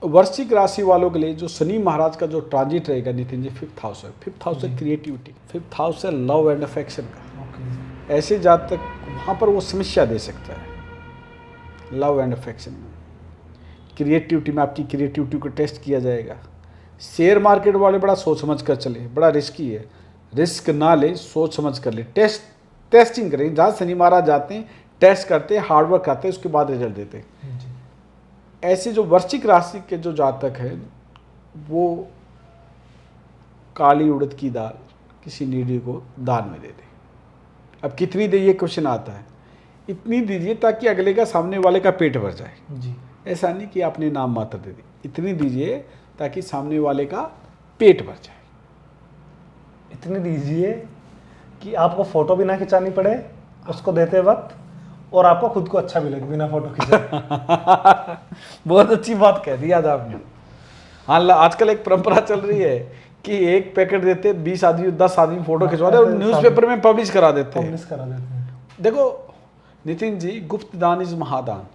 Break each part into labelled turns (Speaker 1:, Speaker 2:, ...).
Speaker 1: वृश्चिक राशि वालों के लिए जो शनि महाराज का जो ट्रांजिट रहेगा नितिन जी, 5th हाउस है। 5th हाउस है क्रिएटिविटी, 5th हाउस है लव एंड अफेक्शन का। ऐसे जातक वहाँ पर वो समस्या दे सकता है लव एंड अफेक्शन में। क्रिएटिविटी में आपकी क्रिएटिविटी को टेस्ट किया जाएगा। शेयर मार्केट वाले बड़ा सोच समझ कर चले, बड़ा रिस्की है, रिस्क ना ले, सोच समझ कर ले। टेस्टिंग करें, जहाँ शनि महाराज जाते हैं टेस्ट करते हैं, हार्डवर्क करते हैं, उसके बाद रिजल्ट देते हैं। ऐसे जो वृश्चिक राशि के जो जातक हैं वो काली उड़द की दाल किसी नीडी को दान में दे दे। अब कितनी दे, ये क्वेश्चन आता है। इतनी दीजिए ताकि अगले का, सामने वाले का पेट भर जाए जी। ऐसा नहीं कि आपने नाम मात्र दे दी, इतनी दीजिए ताकि सामने वाले का पेट भर जाए।
Speaker 2: इतनी दीजिए कि आपको फोटो भी ना खिंचानी पड़े उसको देते वक्त, और आपको खुद को अच्छा भी लगे बिना फोटो खिंचाए।
Speaker 1: बहुत अच्छी बात कह दी आज आपने। हाँ, आजकल एक परंपरा चल रही है कि एक पैकेट देते 20 आदमी 10 आदमी फोटो खिंचवाते और न्यूज़पेपर में पब्लिश करा देते हैं। देखो नितिन जी, गुप्त दान इज महादान।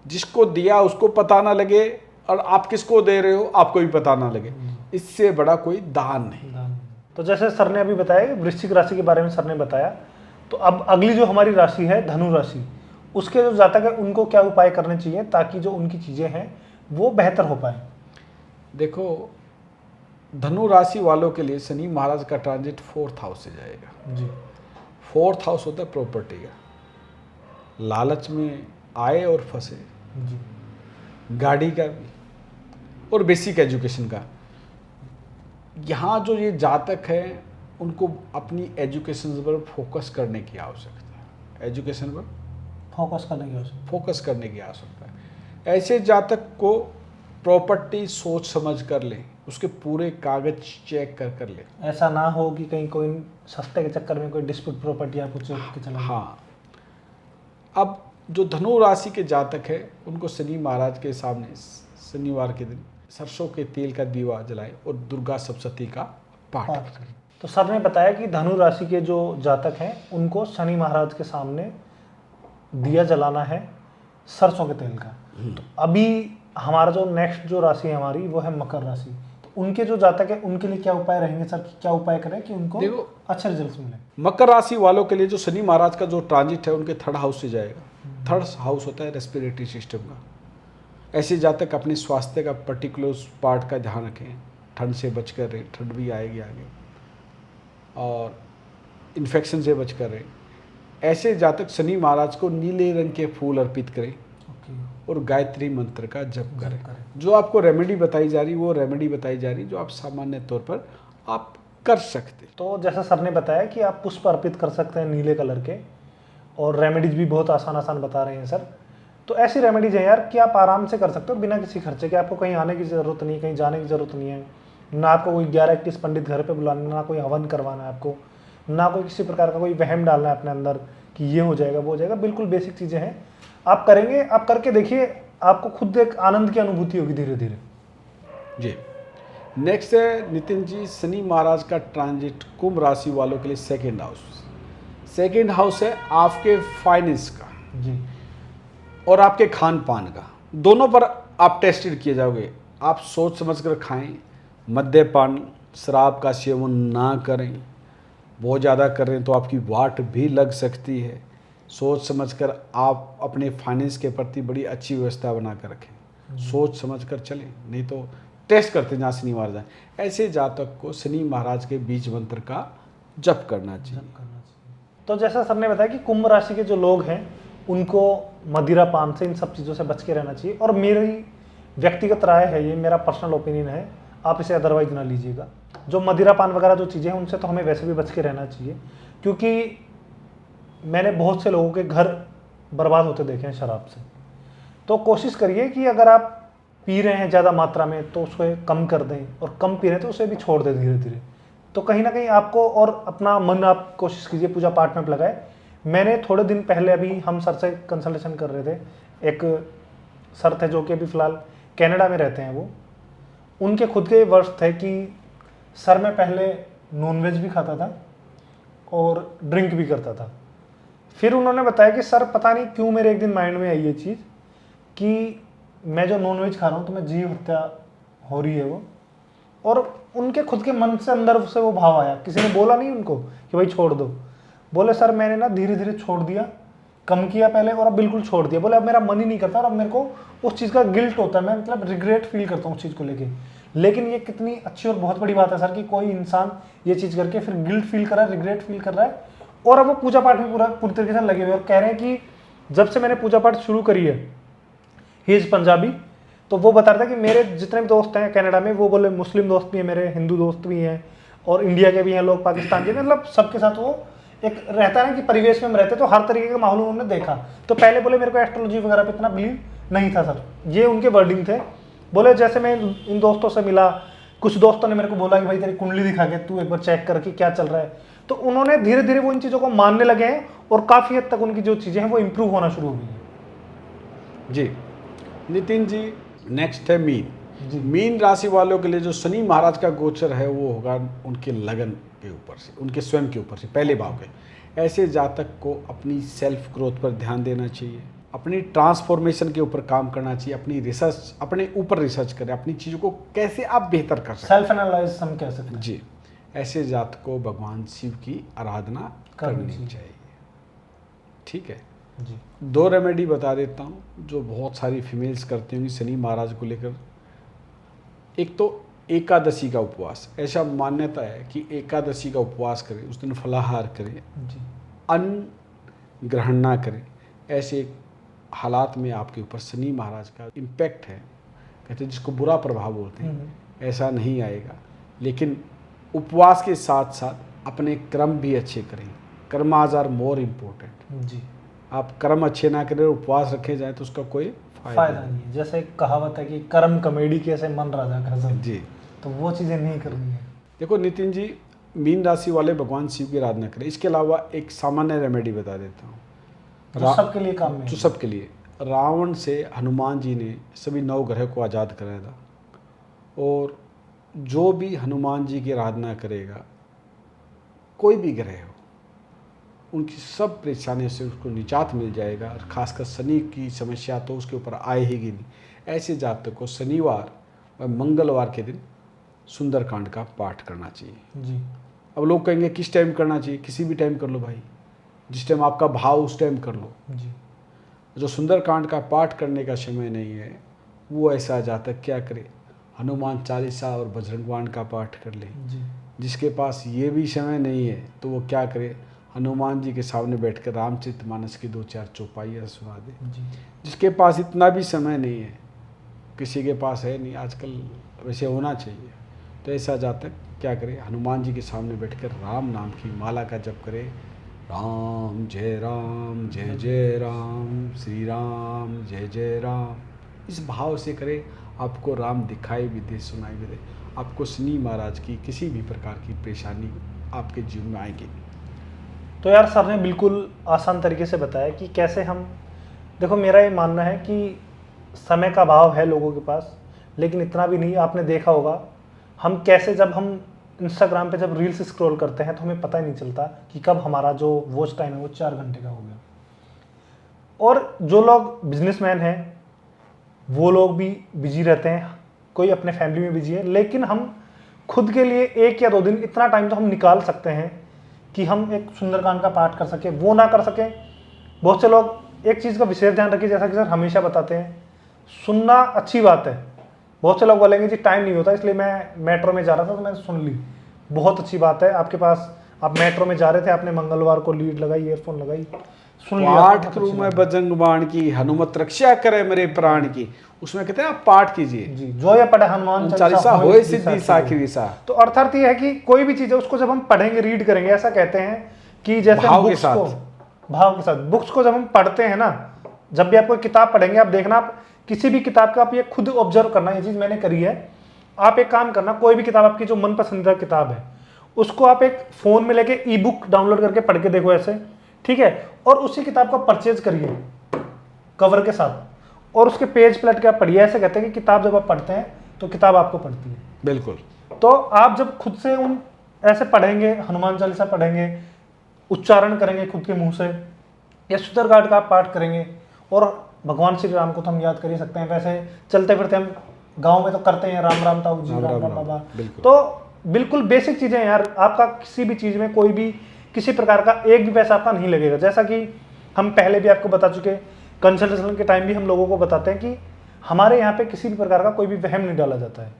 Speaker 1: जिसको दिया उसको पता ना लगे, और आप किसको दे रहे हो आपको भी पता ना लगे, इससे बड़ा कोई दान नहीं।
Speaker 2: तो जैसे सर ने अभी बताया, वृश्चिक राशि के बारे में सर ने बताया, तो अब अगली जो हमारी राशि है धनु राशि, उसके जो जातक है उनको क्या उपाय करने चाहिए ताकि जो उनकी चीजें हैं वो बेहतर हो पाए।
Speaker 1: देखो, धनु राशि वालों के लिए शनि महाराज का ट्रांजिट 4th हाउस से जाएगा जी। 4th हाउस होता है प्रॉपर्टी का, लालच में आए और फंसे जी, गाड़ी का भी, और बेसिक एजुकेशन का। यहाँ जो ये जातक है उनको अपनी एजुकेशन पर फोकस करने की आवश्यकता है। एजुकेशन पर फोकस करने की आवश्यकता है। ऐसे जातक को प्रॉपर्टी सोच समझ कर ले, उसके पूरे कागज चेक कर ले।
Speaker 2: ऐसा ना हो कि कहीं कोई सस्ते के चक्कर में कोई डिस्प्यूट प्रॉपर्टी आपको चेक के चला।
Speaker 1: हाँ, अब जो धनु राशि के जातक है उनको शनि महाराज के सामने शनिवार के दिन सरसों के तेल का दीवा जलाएं और दुर्गा सप्तशती का पाठ करें।
Speaker 2: तो सर ने बताया कि धनु राशि के जो जातक हैं उनको शनि महाराज के सामने दिया जलाना है सरसों के तेल का। तो अभी हमारा जो नेक्स्ट जो राशि है हमारी वो है मकर राशि। तो उनके जो जातक है उनके लिए क्या उपाय रहेंगे सर, क्या उपाय करें कि उनको देखो अच्छे रिजल्ट मिले।
Speaker 1: मकर राशि वालों के लिए जो शनि महाराज का जो ट्रांजिट है उनके 3rd हाउस से जाएगा। 3rd हाउस होता है रेस्पिरेटरी सिस्टम का। ऐसे जातक अपने स्वास्थ्य का पर्टिकुलर पार्ट का ध्यान रखें, ठंड से बच कर रहें, ठंड भी आएगी आगे, और इन्फेक्शन से बच कर रहें। ऐसे जातक शनि महाराज को नीले रंग के फूल अर्पित करें और गायत्री मंत्र का जप करें। जो आपको रेमेडी बताई जा रही वो रेमेडी बताई जा रही जो आप सामान्य तौर पर आप कर सकते।
Speaker 2: तो जैसा सर ने बताया कि आप पुष्प अर्पित कर सकते हैं नीले कलर के, और रेमेडीज भी बहुत आसान बता रहे हैं सर। तो ऐसी रेमेडीज है यार कि आप आराम से कर सकते हो बिना किसी खर्चे के। आपको कहीं आने की ज़रूरत नहीं, कहीं जाने की ज़रूरत नहीं है, ना आपको कोई 11-21 पंडित घर पे बुलाना, ना कोई हवन करवाना है आपको, ना कोई किसी प्रकार का कोई वहम डालना है अपने अंदर कि ये हो जाएगा वो हो जाएगा। बिल्कुल बेसिक चीज़ें हैं, आप करेंगे, आप करके देखिए, आपको खुद एक आनंद की अनुभूति होगी धीरे धीरे
Speaker 1: जी। नेक्स्ट है नितिन जी, शनि महाराज का ट्रांजिट कुंभ राशि वालों के लिए 2nd हाउस। 2nd हाउस है आपके फाइनेंस का जी और आपके खान पान का, दोनों पर आप टेस्टेड किए जाओगे। आप सोच समझ कर खाएं, मद्यपान शराब का सेवन ना करें। बहुत ज़्यादा कर रहे हैं तो आपकी वाट भी लग सकती है। सोच समझकर आप अपने फाइनेंस के प्रति बड़ी अच्छी व्यवस्था बना कर रखें, सोच समझकर चलें, नहीं तो टेस्ट करते जहाँ शनि महाराज जाए। ऐसे जातक को शनि महाराज के बीज मंत्र का जप करना चाहिए।
Speaker 2: तो जैसा सर ने बताया कि कुंभ राशि के जो लोग हैं उनको मदिरा पान से, इन सब चीज़ों से बच के रहना चाहिए। और मेरी व्यक्तिगत राय है, ये मेरा पर्सनल ओपिनियन है, आप इसे अदरवाइज ना लीजिएगा। जो मदिरा पान वगैरह जो चीज़ें हैं उनसे तो हमें वैसे भी बच के रहना चाहिए, क्योंकि मैंने बहुत से लोगों के घर बर्बाद होते देखे हैं शराब से। तो कोशिश करिए कि अगर आप पी रहे हैं ज़्यादा मात्रा में तो उसको कम कर दें, और कम पी रहे हैं तो उसे भी छोड़ दें धीरे धीरे। तो कहीं ना कहीं आपको, और अपना मन आप कोशिश कीजिए पूजा पाठ में लगाए। मैंने थोड़े दिन पहले, अभी हम सर से कंसल्टेशन कर रहे थे, एक सर थे जो कि अभी फ़िलहाल कनाडा में रहते हैं। वो उनके खुद के वर्ड्स थे कि सर मैं पहले नॉनवेज भी खाता था और ड्रिंक भी करता था। फिर उन्होंने बताया कि सर पता नहीं क्यों मेरे एक दिन माइंड में आई ये चीज़ कि मैं जो नॉनवेज खा रहा हूँ तो मैं जीव हत्या हो रही है वो, और उनके खुद के मन से अंदर से वो भाव आया, किसी ने बोला नहीं उनको कि भाई छोड़ दो, बोले सर मैंने ना धीरे धीरे छोड़ दिया, कम किया पहले और अब बिल्कुल छोड़ दिया, बोले अब मेरा मन ही नहीं करता और अब मेरे को उस चीज़ का गिल्ट होता है, मैं मतलब रिग्रेट फील करता हूँ उस चीज़ को लेके। लेकिन ये कितनी अच्छी और बहुत बड़ी बात है सर कि कोई इंसान ये चीज़ करके फिर गिल्ट फील कर रहा है, रिग्रेट फील कर रहा है, और अब वो पूजा पाठ में पूरी तरीके से लगे हुए और कह रहे हैं कि जब से मैंने पूजा पाठ शुरू करी है, ही इज़ पंजाबी, तो वो बता रहा था कि मेरे जितने भी दोस्त हैं कनाडा में, वो बोले मुस्लिम दोस्त भी हैं मेरे, हिंदू दोस्त भी हैं, और इंडिया के भी हैं लोग, पाकिस्तान के, मतलब सबके साथ वो एक रहता है ना कि परिवेश में हम रहते, तो हर तरीके का माहौल उन्होंने देखा। तो पहले बोले मेरे को एस्ट्रोलॉजी वगैरह पे इतना बिलीव नहीं था सर, ये उनके वर्डिंग थे। बोले जैसे मैं इन दोस्तों से मिला, कुछ दोस्तों ने मेरे को बोला कि भाई तेरी कुंडली दिखा के तू एक बार चेक कर कि क्या चल रहा है, तो उन्होंने धीरे धीरे वो इन चीज़ों को मानने लगे हैं और काफ़ी हद तक उनकी जो चीज़ें हैं वो इम्प्रूव होना शुरू हो गई हैं।
Speaker 1: जी नितिन जी, नेक्स्ट है मीन।
Speaker 2: जी।
Speaker 1: मीन राशि वालों के लिए जो शनि महाराज का गोचर है वो होगा उनके लगन के ऊपर से, उनके स्वयं के ऊपर से, पहले भाव के। ऐसे जातक को अपनी सेल्फ ग्रोथ पर ध्यान देना चाहिए, अपनी ट्रांसफॉर्मेशन के ऊपर काम करना चाहिए, अपनी रिसर्च, अपने ऊपर रिसर्च करें, अपनी चीज़ों को कैसे आप बेहतर कर सकते
Speaker 2: सेल्फ एनालाइज हम कह सकते
Speaker 1: हैं।
Speaker 2: हैं।
Speaker 1: जी, ऐसे जातक को भगवान शिव की आराधना करनी चाहिए। ठीक है,
Speaker 2: जी।
Speaker 1: 2 रेमेडी बता देता हूँ जो बहुत सारी फीमेल्स करती होंगी शनि महाराज को लेकर। एक तो एकादशी का उपवास, ऐसा मान्यता है कि एकादशी का उपवास करें, उस दिन फलाहार करें,
Speaker 2: जी।
Speaker 1: अन्न ग्रहण ना करें। ऐसे हालात में आपके ऊपर शनि महाराज का इम्पैक्ट है, कहते हैं जिसको बुरा प्रभाव बोलते हैं, ऐसा नहीं आएगा। लेकिन उपवास के साथ साथ अपने कर्म भी अच्छे करें, कर्माज आर मोर इम्पोर्टेंट।
Speaker 2: जी।
Speaker 1: आप कर्म अच्छे ना करें, उपवास रखे जाए तो उसका कोई
Speaker 2: फायदा नहीं है। जैसे एक कहावत है कि कर्म कमेडी कैसे मन राजा का हजम,
Speaker 1: जी।
Speaker 2: तो वो चीज़ें नहीं करनी है।
Speaker 1: देखो नितिन जी, मीन राशि वाले भगवान शिव की आराधना करें। इसके अलावा एक सामान्य रेमेडी बता देता हूँ
Speaker 2: जो सबके लिए काम में
Speaker 1: जो
Speaker 2: है।
Speaker 1: सबके लिए। रावण से हनुमान जी ने सभी 9 ग्रह को आज़ाद कराया था, और जो भी हनुमान जी की आराधना करेगा, कोई भी ग्रह हो, उनकी सब परेशानियों से उसको निजात मिल जाएगा। और खासकर शनि की समस्या तो उसके ऊपर आएगी नहीं। ऐसे जातक को शनिवार और मंगलवार के दिन सुंदरकांड का पाठ करना चाहिए।
Speaker 2: जी।
Speaker 1: अब लोग कहेंगे किस टाइम करना चाहिए? किसी भी टाइम कर लो भाई, जिस टाइम आपका भाव उस टाइम कर लो।
Speaker 2: जी।
Speaker 1: जो सुंदरकांड का पाठ करने का समय नहीं है, वो ऐसा जातक क्या करे? हनुमान चालीसा और बजरंग बाण का पाठ कर ले।
Speaker 2: जी।
Speaker 1: जिसके पास ये भी समय नहीं है तो वो क्या करे? हनुमान जी के सामने बैठकर रामचरितमानस की 2-4 चौपाइयाँ सुना दे।
Speaker 2: जी।
Speaker 1: जिसके पास इतना भी समय नहीं है, किसी के पास है नहीं आजकल, वैसे होना चाहिए, तो ऐसा जातक क्या करे? हनुमान जी के सामने बैठकर राम नाम की माला का जप करे। राम जय जय राम, श्री राम जय जय राम। इस भाव से करे, आपको राम दिखाई भी दे, सुनाई भी दे, आपको शनि महाराज की किसी भी प्रकार की परेशानी आपके जीवन में आएगी।
Speaker 2: तो यार सर ने बिल्कुल आसान तरीके से बताया कि कैसे हम, देखो मेरा ये मानना है कि समय का अभाव है लोगों के पास, लेकिन इतना भी नहीं। आपने देखा होगा हम कैसे, जब हम इंस्टाग्राम पे जब रील्स स्क्रॉल करते हैं तो हमें पता ही नहीं चलता कि कब हमारा जो वॉच टाइम है वो 4 घंटे का हो गया। और जो लोग बिजनेसमैन हैं वो लोग भी बिजी रहते हैं, कोई अपने फैमिली में बिजी है, लेकिन हम खुद के लिए 1 या 2 दिन इतना टाइम तो हम निकाल सकते हैं कि हम एक सुंदरकांड का पाठ कर सकें। वो ना कर सकें, बहुत से लोग एक चीज़ का विशेष ध्यान रखिए, जैसा कि सर हमेशा बताते हैं, सुनना अच्छी बात है। बहुत से लोग बोलेंगे जी टाइम नहीं होता, इसलिए मैं मेट्रो में जा रहा था तो मैंने सुन ली। बहुत अच्छी बात है, आपके पास, आप मेट्रो में जा रहे थे, आपने मंगलवार को लीड लगाई, ईयरफोन लगाई, सुन लिया।
Speaker 1: पाठ करूं मैं बजरंग बाण की, हनुमत रक्षा करे मेरे प्राण की, उसमें कहते हैं आप पाठ कीजिए
Speaker 2: जी। जो ये पढ़े हनुमान
Speaker 1: चालीसा होए सिद्धि साखी सा।
Speaker 2: तो अर्थात ये है कि कोई भी चीज़ है उसको जब हम पढ़ेंगे, रीड करेंगे, ऐसा कहते हैं कि जैसे
Speaker 1: भाव के
Speaker 2: बुक्स
Speaker 1: साथ।
Speaker 2: को, भाव के साथ बुक्स को जब हम पढ़ते हैं ना, जब भी आप कोई किताब पढ़ेंगे, आप देखना, आप किसी भी किताब का आप ये खुद ऑब्जर्व करना, ये चीज़ मैंने करी है। आप एक काम करना, कोई भी किताब आपकी जो मन पसंदीदा किताब है उसको आप एक फ़ोन में लेके ई बुक डाउनलोड करके पढ़ के देखो ऐसे, ठीक है, और उसी किताब का परचेज करिए कवर के साथ, और उसके पेज पलट के आप पढ़िए। ऐसे कहते हैं कि किताब जब आप पढ़ते हैं तो किताब आपको पढ़ती है।
Speaker 1: बिल्कुल।
Speaker 2: तो आप जब खुद से उन ऐसे पढ़ेंगे, हनुमान चालीसा पढ़ेंगे, उच्चारण करेंगे खुद के मुंह से, या सुंदरकांड का आप पाठ करेंगे, और भगवान श्री राम को तो हम याद कर ही सकते हैं, वैसे चलते फिरते हम गांव में तो करते हैं राम राम ताऊ जी, राम राम बाबा।
Speaker 1: बिल्कुल।
Speaker 2: तो बिल्कुल बेसिक चीज़ें यार, आपका किसी भी चीज़ में कोई भी किसी प्रकार का एक भी पैसा आपका नहीं लगेगा। जैसा कि हम पहले भी आपको बता चुके, कंसल्टेशन के टाइम भी हम लोगों को बताते हैं कि हमारे यहाँ पे किसी भी प्रकार का कोई भी वहम नहीं डाला जाता है।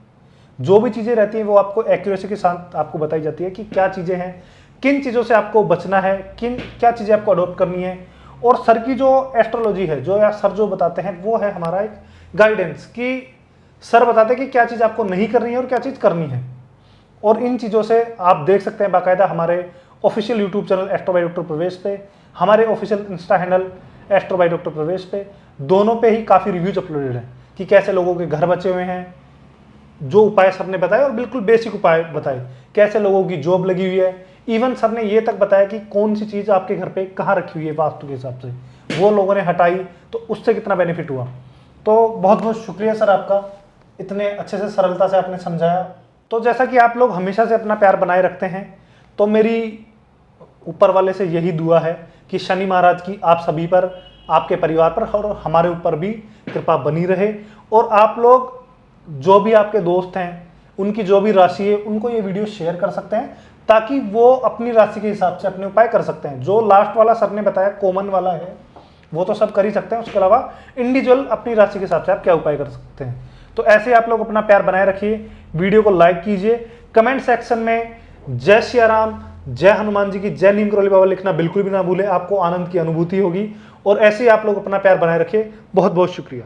Speaker 2: जो भी चीज़ें रहती हैं वो आपको एक्यूरेसी के साथ आपको बताई जाती है कि क्या चीज़ें हैं, किन चीज़ों से आपको बचना है, क्या चीज़ें आपको अडोप्ट करनी है। और सर की जो एस्ट्रोलॉजी है, जो या सर जो बताते हैं, वो है हमारा एक गाइडेंस कि सर बताते हैं कि क्या चीज़ आपको नहीं करनी है और क्या चीज़ करनी है। और इन चीज़ों से आप देख सकते हैं बाकायदा हमारे official YouTube channel astro by doctor प्रवेश पे, हमारे official Insta handle astro by doctor प्रवेश पे, दोनों पे ही काफ़ी रिव्यूज अपलोडेड हैं कि कैसे लोगों के घर बचे हुए हैं, जो उपाय सर ने बताए और बिल्कुल बेसिक उपाय बताए, कैसे लोगों की जॉब लगी हुई है। इवन सर ने ये तक बताया कि कौन सी चीज़ आपके घर पे कहाँ रखी हुई है वास्तु के हिसाब से, वो लोगों ने हटाई तो उससे कितना बेनिफिट हुआ। तो बहुत बहुत शुक्रिया सर आपका, इतने अच्छे से सरलता से आपने समझाया। तो जैसा कि आप लोग हमेशा से अपना प्यार बनाए रखते हैं, तो मेरी ऊपर वाले से यही दुआ है कि शनि महाराज की आप सभी पर, आपके परिवार पर और हमारे ऊपर भी कृपा बनी रहे। और आप लोग जो भी आपके दोस्त हैं, उनकी जो भी राशि है, उनको ये वीडियो शेयर कर सकते हैं ताकि वो अपनी राशि के हिसाब से अपने उपाय कर सकते हैं। जो लास्ट वाला सर ने बताया कॉमन वाला है वो तो सब कर ही सकते हैं, उसके अलावा इंडिविजुअल अपनी राशि के हिसाब से आप क्या उपाय कर सकते हैं। तो ऐसे आप लोग अपना प्यार बनाए रखिए, वीडियो को लाइक कीजिए, कमेंट सेक्शन में जय सिया राम, जय हनुमान जी की, जय नीम करोली बाबा लिखना बिल्कुल भी ना भूलें, आपको आनंद की अनुभूति होगी। और ऐसे ही आप लोग अपना प्यार बनाए रखिए। बहुत बहुत शुक्रिया।